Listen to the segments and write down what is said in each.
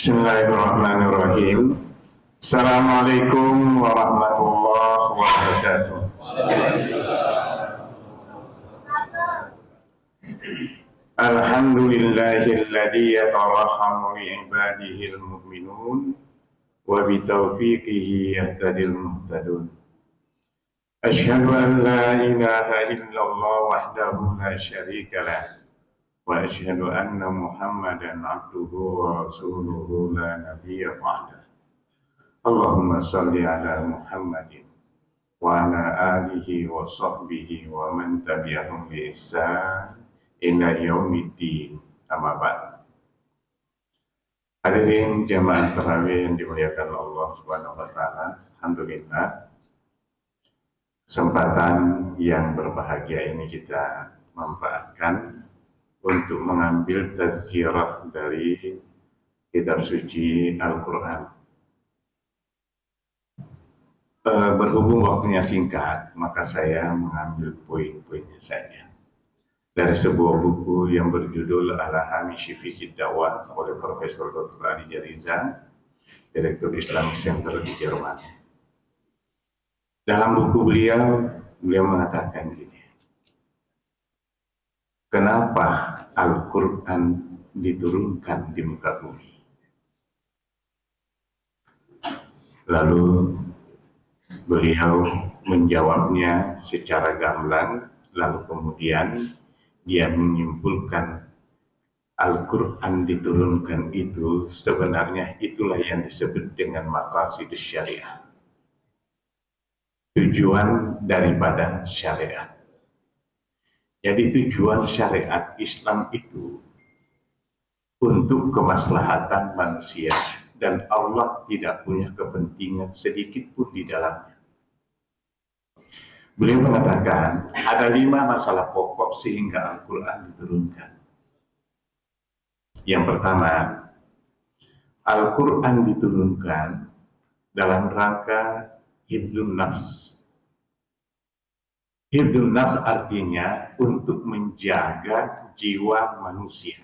Bismillahirrahmanirrahim. Assalamualaikum warahmatullahi wabarakatuh. Alhamdulillahilladzi yatarahamu li'ibadihil mu'minun wa bitaufiqihi yahtadil muhtadun. Asyhadu an la ilaha illallah wahdahu la syarika lah wa asyhadu anna Muhammadan abduhu wa rasuluhu la nabiyya ba'dah. Allahumma shalli ala Muhammadin wa ala alihi wa sahbihi wa man tabi'ahum bi ihsan ila yaumiddin. Amma ba'd. Hadirin jamaah tarawih yang dimuliakan Allah Subhanahu wa taala, alhamdulillah kesempatan yang berbahagia ini kita manfaatkan untuk mengambil tazkirah dari kitab suci Al-Quran. Berhubung waktunya singkat, maka saya mengambil poin-poinnya saja dari sebuah buku yang berjudul Al-Hamish fi Dakwah oleh Profesor Dr. Ali Jariza, Direktur Islamic Center di Jerman. Dalam buku beliau mengatakan gini, kenapa Al-Quran diturunkan di muka bumi? Lalu beliau menjawabnya secara gamblang, lalu kemudian dia menyimpulkan Al-Quran diturunkan itu sebenarnya itulah yang disebut dengan maqasidus syariah, tujuan daripada syariat. Jadi tujuan syariat Islam itu untuk kemaslahatan manusia, dan Allah tidak punya kepentingan sedikit pun di dalamnya. Beliau mengatakan ada 5 masalah pokok sehingga Al-Quran diturunkan. Yang pertama, Al-Quran diturunkan dalam rangka hifdzun nafs. Hifdzun nafs artinya untuk menjaga jiwa manusia.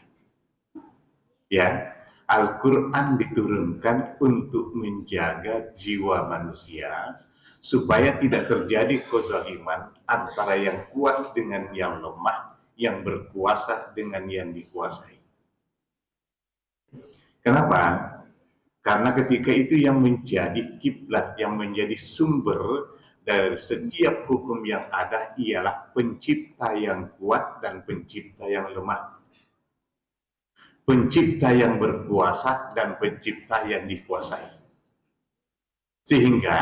Ya, Al-Quran diturunkan untuk menjaga jiwa manusia supaya tidak terjadi kezaliman antara yang kuat dengan yang lemah, yang berkuasa dengan yang dikuasai. Kenapa? Karena ketika itu yang menjadi kiblat, yang menjadi sumber dari setiap hukum yang ada ialah pencipta yang kuat dan pencipta yang lemah, pencipta yang berkuasa dan pencipta yang dikuasai. Sehingga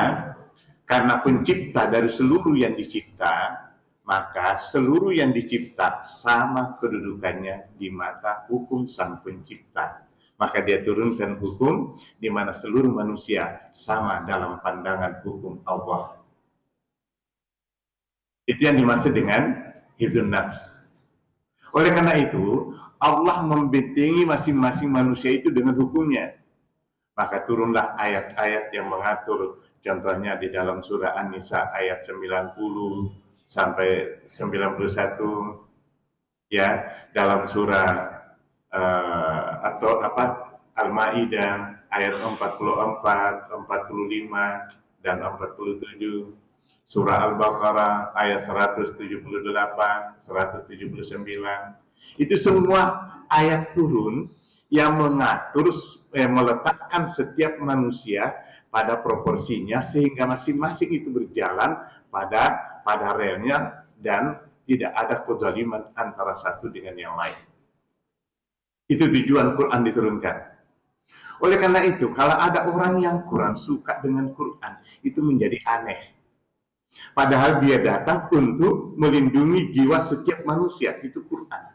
karena pencipta dari seluruh yang dicipta, maka seluruh yang dicipta sama kedudukannya di mata hukum sang pencipta. Maka dia turunkan hukum di mana seluruh manusia sama dalam pandangan hukum Allah. Itu yang dimaksud dengan hifdzun nafs. Oleh karena itu, Allah membentengi masing-masing manusia itu dengan hukumnya. Maka turunlah ayat-ayat yang mengatur, contohnya di dalam surah An-Nisa ayat 90 sampai 91, ya, dalam surah Al-Maidah ayat 44, 45 dan 47, surah Al-Baqarah ayat 178, 179. Itu semua ayat turun yang mengatur, meletakkan setiap manusia pada proporsinya sehingga masing-masing itu berjalan pada relnya dan tidak ada kezaliman antara satu dengan yang lain. Itu tujuan Quran diturunkan. Oleh karena itu, kalau ada orang yang kurang suka dengan Quran, itu menjadi aneh. Padahal dia datang untuk melindungi jiwa setiap manusia, itu Quran.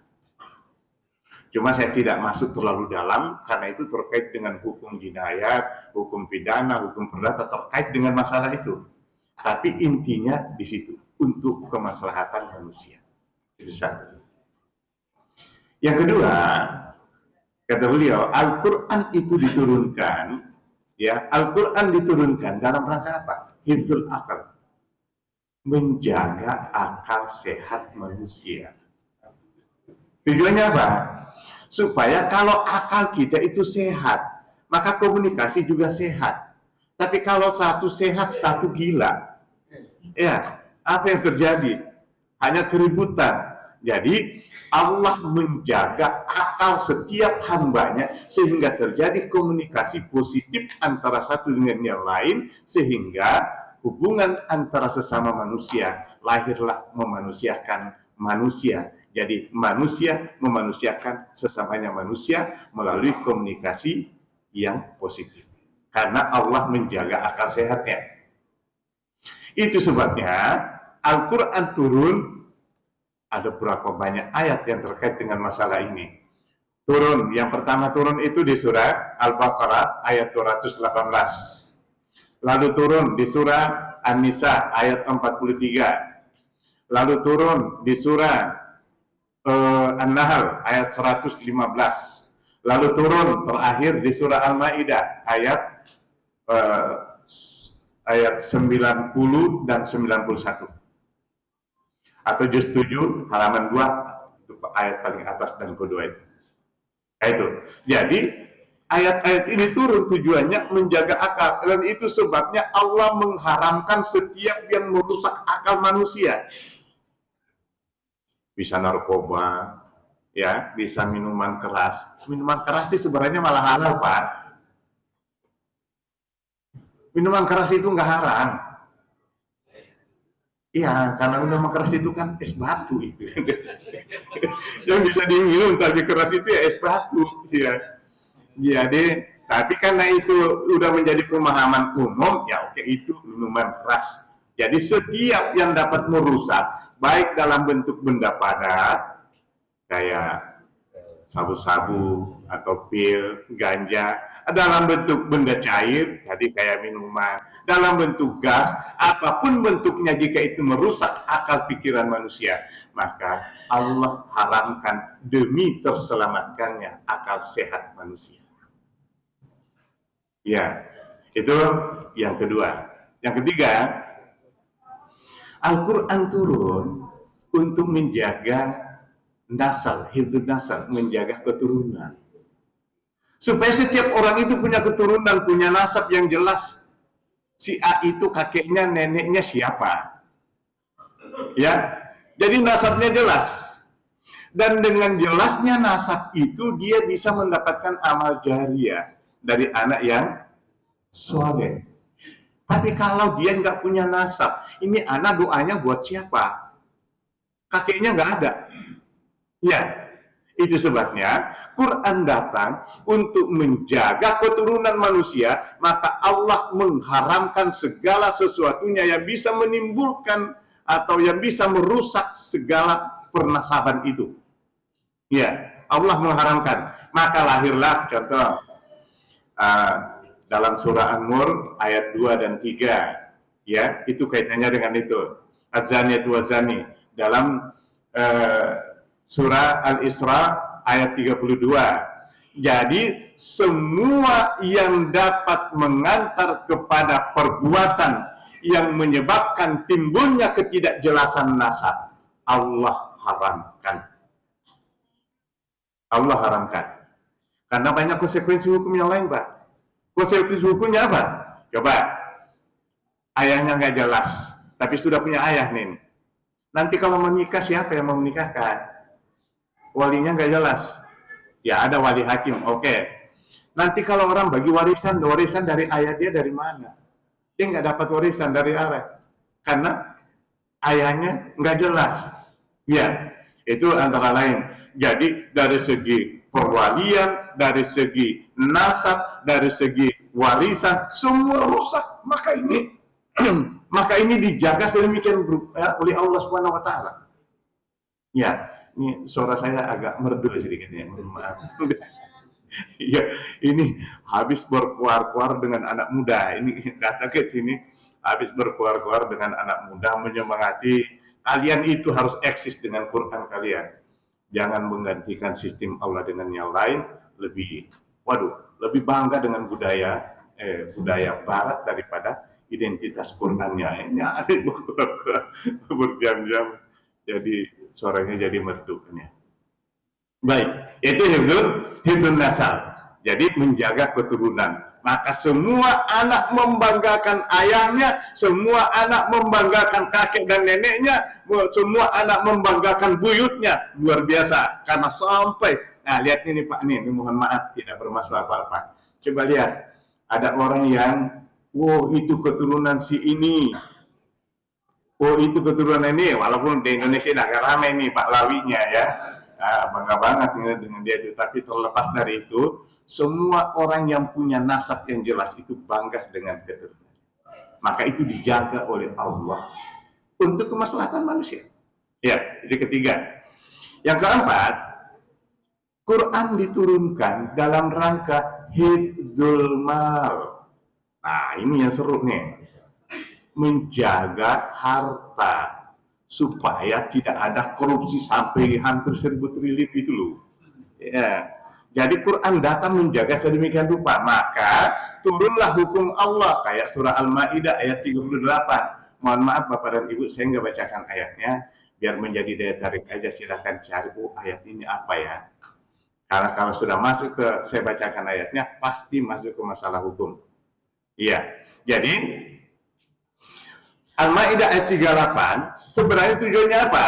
Cuma saya tidak masuk terlalu dalam, karena itu terkait dengan hukum jinayat, hukum pidana, hukum perdata, terkait dengan masalah itu. Tapi intinya di situ, untuk kemaslahatan manusia. Itu satu. Yang kedua, kata beliau, Al-Quran itu diturunkan, ya, Al-Quran diturunkan dalam rangka apa? Hifdzul akal, menjaga akal sehat manusia. Tujuannya apa? Supaya kalau akal kita itu sehat, maka komunikasi juga sehat. Tapi kalau satu sehat, satu gila, ya apa yang terjadi? Hanya keributan. Jadi Allah menjaga akal setiap hambanya sehingga terjadi komunikasi positif antara satu dengan yang lain, sehingga hubungan antara sesama manusia lahirlah memanusiakan manusia. Jadi manusia memanusiakan sesamanya manusia melalui komunikasi yang positif. Karena Allah menjaga akal sehatnya. Itu sebabnya Al-Quran turun, ada berapa banyak ayat yang terkait dengan masalah ini. Turun, yang pertama turun itu di surah Al-Baqarah ayat 218. Lalu turun di surah An-Nisa ayat 43. Lalu turun di surah An-Nahl ayat 115. Lalu turun terakhir di surah Al-Maidah ayat 90 dan 91. Atau juz 7 halaman 2, itu ayat paling atas dan kedua itu. Itu. Jadi ayat-ayat ini turun tujuannya menjaga akal, dan itu sebabnya Allah mengharamkan setiap yang merusak akal manusia. Bisa narkoba, ya, bisa minuman keras. Minuman keras sih sebenarnya malah halal, Pak. Minuman keras itu nggak haram. Iya, karena minuman keras itu kan es batu itu. Yang bisa diminum tapi keras itu ya es batu, ya. Jadi, tapi karena itu udah menjadi pemahaman umum, ya oke, itu minuman keras. Jadi setiap yang dapat merusak, baik dalam bentuk benda padat, kayak sabu-sabu atau pil, ganja, dalam bentuk benda cair, jadi kayak minuman, dalam bentuk gas, apapun bentuknya, jika itu merusak akal pikiran manusia, maka Allah haramkan demi terselamatkannya akal sehat manusia. Ya, itu yang kedua. Yang ketiga, Al-Quran turun untuk menjaga nasal, hifdzun nasal, menjaga keturunan. Supaya setiap orang itu punya keturunan, punya nasab yang jelas. Si A itu kakeknya, neneknya siapa. Ya, jadi nasabnya jelas. Dan dengan jelasnya nasab itu, dia bisa mendapatkan amal jariah dari anak yang soleh. Tapi kalau dia nggak punya nasab, ini anak doanya buat siapa? Kakeknya nggak ada. Ya, itu sebabnya Quran datang untuk menjaga keturunan manusia, maka Allah mengharamkan segala sesuatunya yang bisa menimbulkan atau yang bisa merusak segala pernasaban itu. Ya, Allah mengharamkan. Maka lahirlah contoh dalam surah An-Nur ayat 2 dan 3. Ya, itu kaitannya dengan itu. Az-zaniyatu waz-zani dalam surah Al-Isra ayat 32. Jadi semua yang dapat mengantar kepada perbuatan yang menyebabkan timbulnya ketidakjelasan nasab, Allah haramkan. Allah haramkan. Karena banyak konsekuensi hukum yang lain, Pak. Konsekuensi hukumnya apa? Coba. Ayahnya nggak jelas, tapi sudah punya ayah nih. Nanti kalau menikah, siapa yang mau menikahkan? Walinya nggak jelas. Ya ada wali hakim, oke. Nanti kalau orang bagi warisan dari ayah dia dari mana? Dia nggak dapat warisan dari ayah. Karena ayahnya nggak jelas. Ya, itu antara lain. Jadi dari segi perwalian, dari segi nasab, dari segi warisan, semua rusak. Maka ini dijaga sedemikian oleh Allah Subhanahu wa taala. Ya, ini suara saya agak merdu sedikit ya, maaf. Ya, ini habis berkuar-kuar dengan anak muda. Ini datang ke sini habis berkuar-kuar dengan anak muda, menyemangati kalian itu harus eksis dengan Quran kalian. Jangan menggantikan sistem Allah dengan yang lain. Lebih bangga dengan budaya Barat daripada identitas Qurannya. Ini ada berjam-jam, jadi suaranya jadi merdu. Baik, itu hifdzun nasal. Jadi menjaga keturunan. Maka semua anak membanggakan ayahnya, semua anak membanggakan kakek dan neneknya, semua anak membanggakan buyutnya. Luar biasa. Karena sampai, nah lihat ini Pak, ini mohon maaf tidak bermaksud apa-apa. Coba lihat, ada orang yang, wow itu keturunan si ini, oh itu keturunan ini, walaupun di Indonesia agak ramai nih Pak Lawinya ya, nah, bangga banget dengan dia itu. Tapi terlepas dari itu, semua orang yang punya nasab yang jelas itu bangga dengan keturunan. Maka itu dijaga oleh Allah untuk kemaslahatan manusia. Ya, jadi ketiga. Yang keempat, Quran diturunkan dalam rangka hifdzul mal. Nah, ini yang seru nih. Menjaga harta supaya tidak ada korupsi sampai hampir 1.000 triliun itu loh. Ya. Jadi Quran datang menjaga sedemikian rupa, maka turunlah hukum Allah kayak surah Al-Maidah ayat 38. Mohon maaf Bapak dan Ibu, saya nggak bacakan ayatnya, biar menjadi daya tarik aja, silahkan cari ayat ini apa ya. Karena kalau sudah masuk ke saya bacakan ayatnya, pasti masuk ke masalah hukum. Iya. Jadi Al-Maidah ayat 38 sebenarnya tujuannya apa?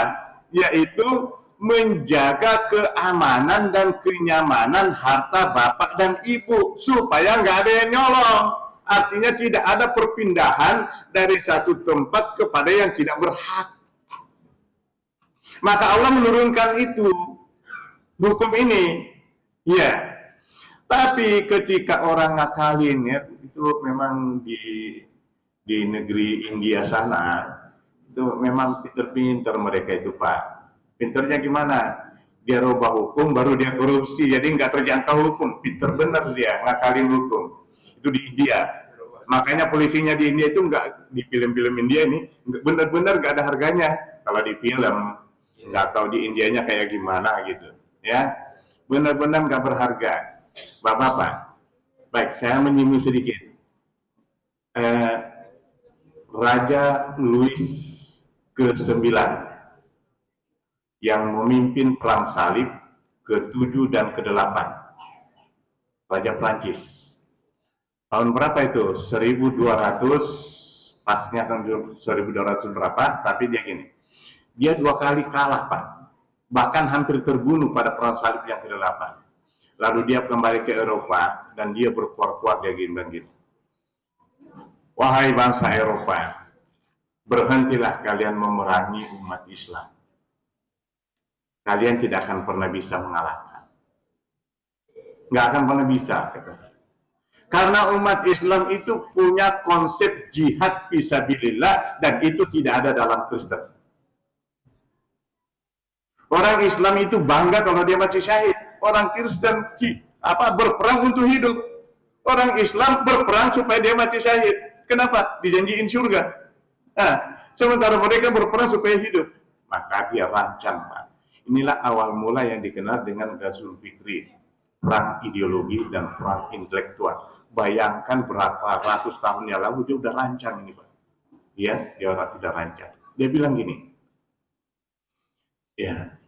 Yaitu menjaga keamanan dan kenyamanan harta bapak dan ibu supaya nggak ada yang nyolong. Artinya tidak ada perpindahan dari satu tempat kepada yang tidak berhak. Maka Allah menurunkan itu, hukum ini. Ya. Tapi ketika orang ngakalin ya, itu memang di negeri India sana itu memang pinter-pinter mereka itu Pak. Pinternya gimana? Dia rubah hukum, baru dia korupsi, jadi nggak terjangkau hukum. Pinter bener dia, ngakalin hukum. Itu di India. Makanya polisinya di India itu nggak, di film-film India ini, bener-bener nggak ada harganya. Kalau di film, nggak tahu di Indianya kayak gimana gitu. Ya, bener-bener nggak berharga. Bapak-bapak, baik saya menyinggung sedikit. Raja Louis ke-9 yang memimpin perang salib ke-7 dan ke-8, Raja Prancis. Tahun berapa itu? 1200, pasnya tahun 1200 berapa, tapi dia gini. Dia 2 kali kalah, Pak. Bahkan hampir terbunuh pada perang salib yang ke-8. Lalu dia kembali ke Eropa, dan dia berkuar-kuar, dia gini. Wahai bangsa Eropa, berhentilah kalian memerangi umat Islam. Kalian tidak akan pernah bisa mengalahkan. Nggak akan pernah bisa. Karena umat Islam itu punya konsep jihad fisabilillah dan itu tidak ada dalam Kristen. Orang Islam itu bangga kalau dia mati syahid. Orang Kristen berperang untuk hidup. Orang Islam berperang supaya dia mati syahid. Kenapa? Dijanjiin surga. Nah, sementara mereka berperang supaya hidup. Maka dia rancang, Pak. Inilah awal mula yang dikenal dengan Ghazwul Fikri, perang ideologi dan perang intelektual. Bayangkan berapa ratus tahun yang lalu dia udah rancang ini, Pak. Iya, dia orang udah rancang. Dia bilang gini, ya,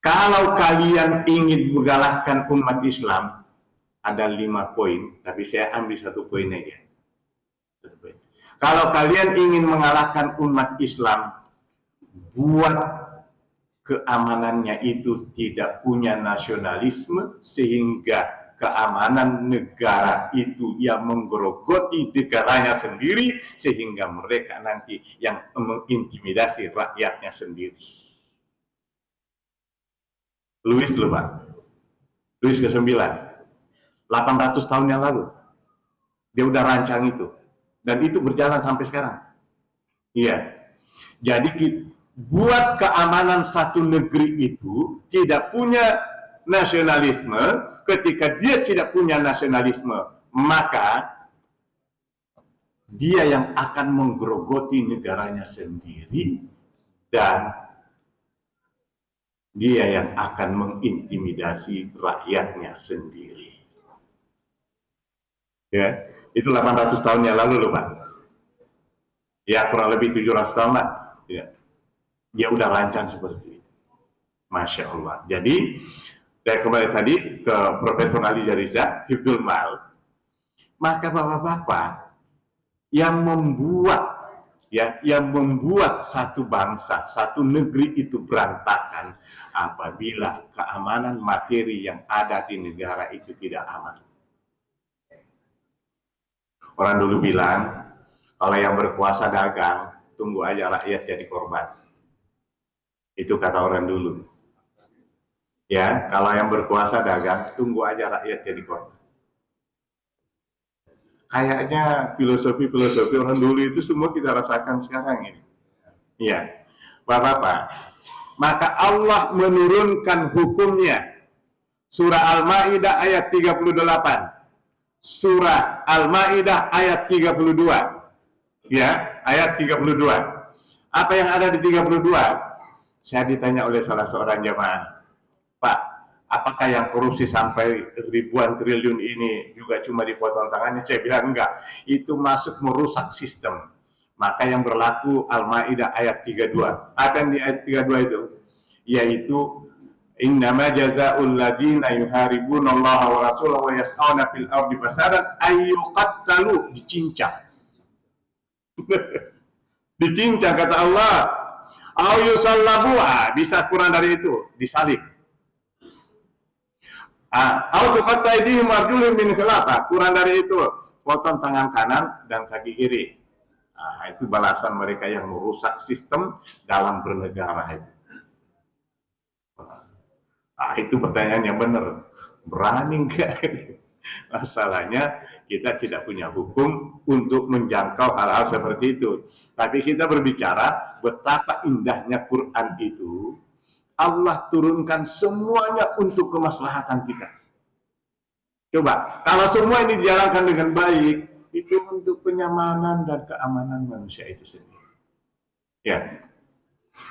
kalau kalian ingin mengalahkan umat Islam, ada 5 poin, tapi saya ambil 1 poin aja. Kalau kalian ingin mengalahkan umat Islam, buat keamanannya itu tidak punya nasionalisme, sehingga keamanan negara itu yang menggerogoti negaranya sendiri, sehingga mereka nanti yang mengintimidasi rakyatnya sendiri. Louis loh Pak, Louis ke-9, 800 tahun yang lalu, dia udah rancang itu, dan itu berjalan sampai sekarang. Iya, jadi buat keamanan satu negeri itu tidak punya nasionalisme. Ketika dia tidak punya nasionalisme, maka dia yang akan menggerogoti negaranya sendiri dan dia yang akan mengintimidasi rakyatnya sendiri. Ya, itu 800 tahun yang lalu loh Pak. Ya, kurang lebih 700 tahun lah. Ya. Dia udah rancang seperti itu. Masya Allah. Jadi Saya kembali tadi ke Profesor Ali Jariza, Hifdul Mal. Maka bapak-bapak yang membuat satu bangsa, satu negeri itu berantakan apabila keamanan materi yang ada di negara itu tidak aman. Orang dulu bilang, kalau yang berkuasa dagang, tunggu aja rakyat jadi korban. Itu kata orang dulu. Ya, kalau yang berkuasa dagang, tunggu aja rakyat jadi korban. Kayaknya filosofi-filosofi orang dulu itu semua kita rasakan sekarang ini. Iya, Bapak-bapak. Maka Allah menurunkan hukumnya. Surah Al-Ma'idah ayat 38. Surah Al-Ma'idah ayat 32. Ya, ayat 32. Apa yang ada di 32? Saya ditanya oleh salah seorang jamaah, Pak, apakah yang korupsi sampai ribuan triliun ini juga cuma dipotong tangannya? Saya bilang enggak, itu masuk merusak sistem. Maka yang berlaku Al-Ma'idah ayat 32. Apa yang di ayat 32 itu? Yaitu innama jazaa'ul ladzina yuharibunallaha wa rasulahu wa yas'auna fil ardi fasadan ayyuqattalu, dicincang. Dicincang kata Allah. Au yusallabu, bisa kurang dari itu, disalib. Au tuqattaidihim arjulun min khilaf, kurang dari itu, potong tangan kanan dan kaki kiri. Itu balasan mereka yang merusak sistem dalam bernegara itu. Itu pertanyaan yang benar. Berani enggak? Masalahnya kita tidak punya hukum untuk menjangkau hal-hal seperti itu. Tapi kita berbicara betapa indahnya Quran itu. Allah turunkan semuanya untuk kemaslahatan kita. Coba, kalau semua ini dijalankan dengan baik, itu untuk kenyamanan dan keamanan manusia itu sendiri. Ya.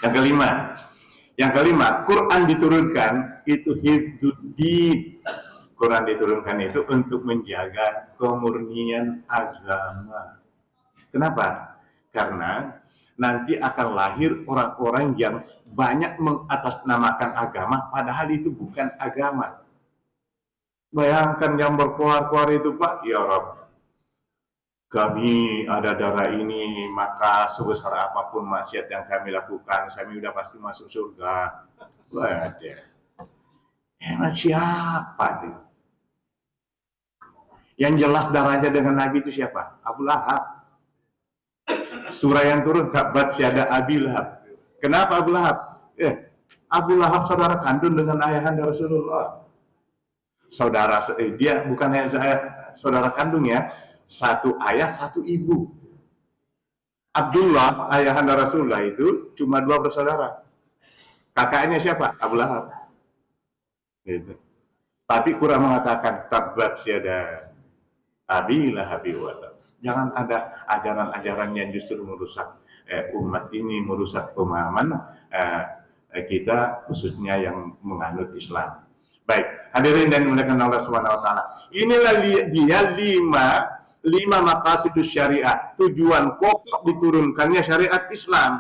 Yang kelima, Quran diturunkan itu hifdzuddin. Quran diturunkan itu untuk menjaga kemurnian agama. Kenapa? Karena nanti akan lahir orang-orang yang banyak mengatasnamakan agama, padahal itu bukan agama. Bayangkan yang berkuar-kuar itu, Pak, ya Rabb, kami ada darah ini, maka sebesar apapun maksiat yang kami lakukan, kami udah pasti masuk surga. Waduh, emang siapa itu? Yang jelas darahnya dengan Nabi itu siapa? Abu Lahab. Surah yang turun, tabat syada Abi Lahab. Kenapa Abu Lahab? Abu Lahab saudara kandung dengan ayahanda Rasulullah. Dia bukan saudara kandung ya, satu ayah, satu ibu. Abdullah, ayahanda Rasulullah itu cuma 2 bersaudara. Kakaknya siapa? Abu Lahab. Gitu. Tapi Quran mengatakan tabat syada Abi Lahab wa tab. Jangan ada ajaran-ajaran yang justru merusak umat ini, merusak pemahaman kita, khususnya yang menganut Islam. Baik, hadirin dan dimuliakan Allah Subhanahu wa taala. Inilah dia 5 maqasidus syariah, tujuan pokok diturunkannya syariat Islam.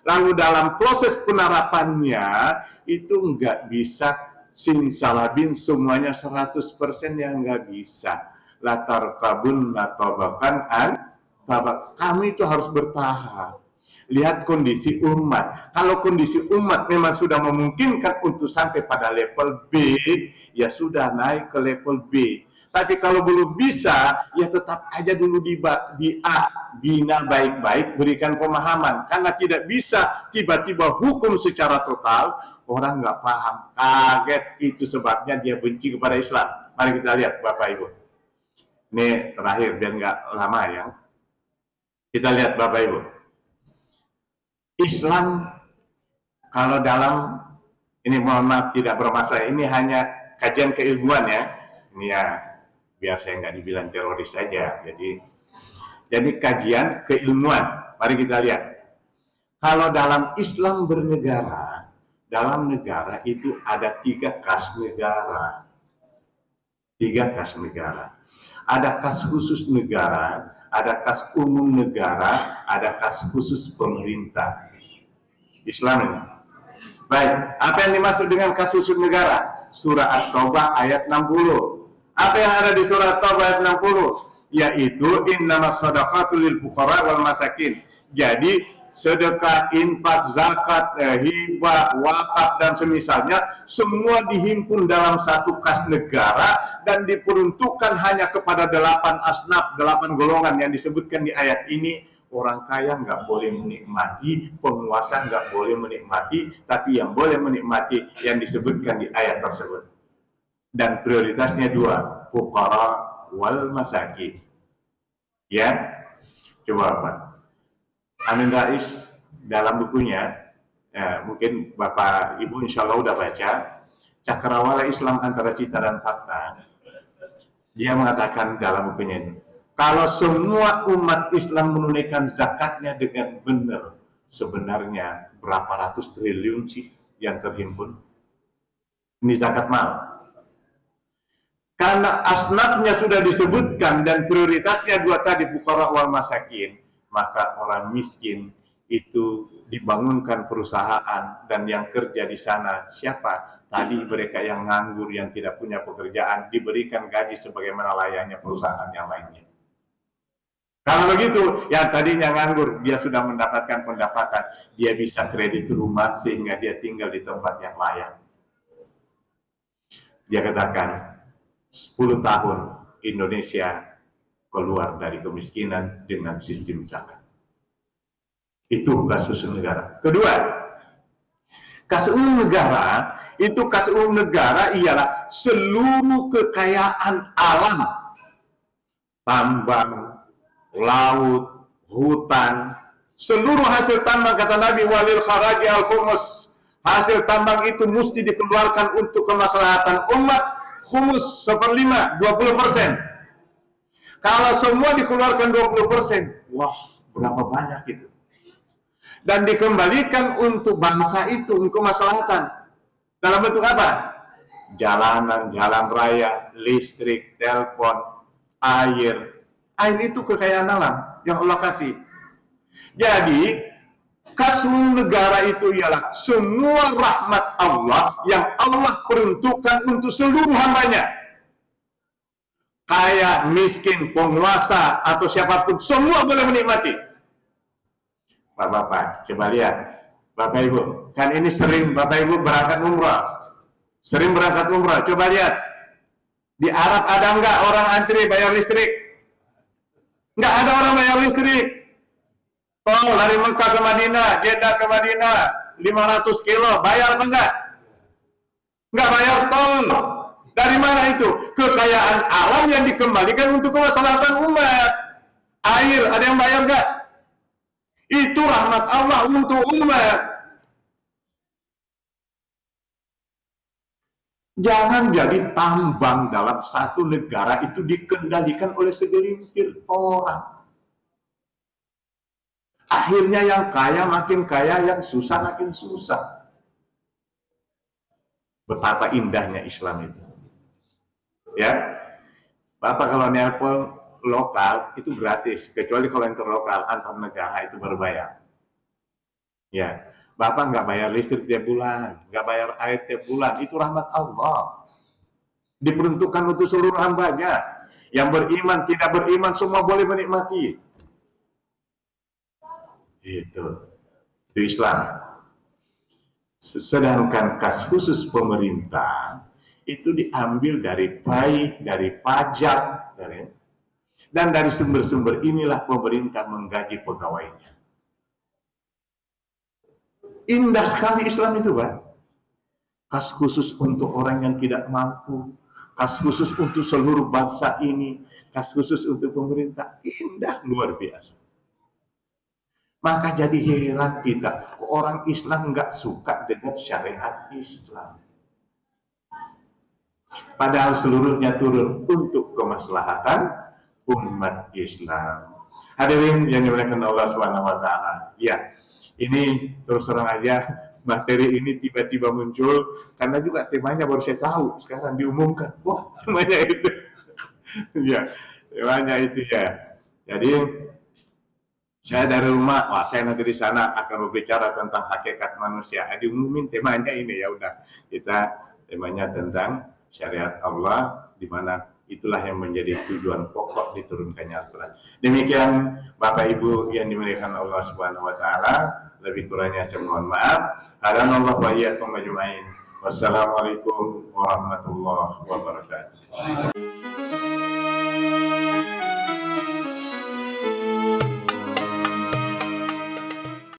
Lalu dalam proses penerapannya itu enggak bisa simsalabim semuanya 100%, yang enggak bisa. Latar kabun natabakan tabak. Kami itu harus bertahap. Lihat kondisi umat. Kalau kondisi umat memang sudah memungkinkan untuk sampai pada level B, ya sudah naik ke level B. Tapi kalau belum bisa, ya tetap aja dulu di A, bina baik-baik, berikan pemahaman. Karena tidak bisa tiba-tiba hukum secara total, orang nggak paham, kaget, itu sebabnya dia benci kepada Islam. Mari kita lihat Bapak Ibu. Ini terakhir biar nggak lama ya. Kita lihat Bapak Ibu. Islam kalau dalam, ini mohon maaf tidak bermasalah, ini hanya kajian keilmuan ya. Ini ya biar saya nggak dibilang teroris saja. Jadi kajian keilmuan. Mari kita lihat. Kalau dalam Islam bernegara, dalam negara itu ada 3 kas negara. 3 kas negara. Ada kas khusus negara, ada kas umum negara, ada kas khusus pemerintah. Islam ini. Baik, apa yang dimaksud dengan kas khusus negara? surah At-Taubah ayat 60. Apa yang ada di surah At-Taubah ayat 60? Yaitu innamas shadaqatu lil fuqara wal masakin. Jadi sedekah, infak, zakat, hibah, wakaf dan semisalnya semua dihimpun dalam satu kas negara dan diperuntukkan hanya kepada 8 asnaf, 8 golongan yang disebutkan di ayat ini. Orang kaya nggak boleh menikmati, penguasa nggak boleh menikmati, tapi yang boleh menikmati yang disebutkan di ayat tersebut. Dan prioritasnya 2, fuqara wal masakin. Ya, coba Pak Amin Rais dalam bukunya, mungkin Bapak Ibu insya Allah udah baca, Cakrawala Islam Antara Cita dan Fakta. Dia mengatakan dalam bukunya ini, kalau semua umat Islam menunaikan zakatnya dengan benar, sebenarnya berapa ratus triliun sih yang terhimpun? Ini zakat mal. Karena asnafnya sudah disebutkan dan prioritasnya 2 tadi, fuqara wal masakin, maka orang miskin itu dibangunkan perusahaan dan yang kerja di sana siapa? Tadi mereka yang nganggur, yang tidak punya pekerjaan, diberikan gaji sebagaimana layaknya perusahaan yang lainnya. Kalau begitu, yang tadinya nganggur, dia sudah mendapatkan pendapatan, dia bisa kredit rumah sehingga dia tinggal di tempat yang layak. Dia katakan, 10 tahun Indonesia keluar dari kemiskinan dengan sistem zakat. Itu kasus negara. Kedua, kasus negara, itu kasus negara ialah seluruh kekayaan alam, tambang, laut, hutan, seluruh hasil tambang, kata Nabi, walil kharaji al-khumus, hasil tambang itu mesti dikeluarkan untuk kemaslahatan umat. Khumus 1/5, 20%. Kalau semua dikeluarkan 20%, wah berapa banyak itu. Dan dikembalikan untuk bangsa itu, untuk kemaslahatan. Dalam bentuk apa? Jalanan, jalan raya, listrik, telepon, air. Air itu kekayaan alam yang Allah kasih. Jadi kasus negara itu ialah semua rahmat Allah yang Allah peruntukkan untuk seluruh hambanya. Kaya, miskin, penguasa, atau siapapun, semua boleh menikmati. Bapak-bapak, coba lihat. Bapak Ibu, kan ini sering Bapak Ibu berangkat umrah. Sering berangkat umrah, coba lihat. Di Arab ada nggak orang antri bayar listrik? Nggak ada orang bayar listrik. Tol dari Mekah ke Madinah, Jeddah ke Madinah, 500 kilo, bayar apa enggak? Enggak bayar tol. Dari mana itu? Kekayaan alam yang dikembalikan untuk kemaslahatan umat. Air, ada yang bayar enggak? Itu rahmat Allah untuk umat. Jangan jadi tambang dalam satu negara itu dikendalikan oleh segelintir orang. Akhirnya yang kaya makin kaya, yang susah makin susah. Betapa indahnya Islam itu. Ya, Bapak kalau nelpon lokal itu gratis, kecuali kalau interlokal antar negara itu berbayar. Ya, Bapak nggak bayar listrik tiap bulan, nggak bayar air tiap bulan, itu rahmat Allah. Diperuntukkan untuk seluruh hambanya. Yang beriman, tidak beriman, semua boleh menikmati. Itu Islam. Sedangkan kas khusus pemerintah itu diambil dari dari pajak, dan dari sumber-sumber inilah pemerintah menggaji pegawainya. Indah sekali Islam itu, Pak. Kas khusus untuk orang yang tidak mampu, kas khusus untuk seluruh bangsa ini, kas khusus untuk pemerintah, indah luar biasa. Maka jadi heran kita, orang Islam nggak suka dengan syariat Islam. Padahal seluruhnya turun untuk kemaslahatan umat Islam. Hadirin yang dimuliakan Allah Subhanahu wa taala. Ya, ini terus terang aja materi ini tiba-tiba muncul karena juga temanya baru saya tahu, sekarang diumumkan. Wah, temanya itu. Ya, temanya itu ya. Jadi saya dari rumah, wah saya nanti di sana akan berbicara tentang hakikat manusia. Diumumin temanya ini, ya udah kita temanya tentang syariat Allah, di mana itulah yang menjadi tujuan pokok diturunkannya Al-Quran. Demikian Bapak Ibu yang dimuliakan Allah Subhanahu wa taala, lebih kurangnya saya mohon maaf. Hadanallahu wa iyyakum ajmain. Wassalamualaikum warahmatullahi wabarakatuh.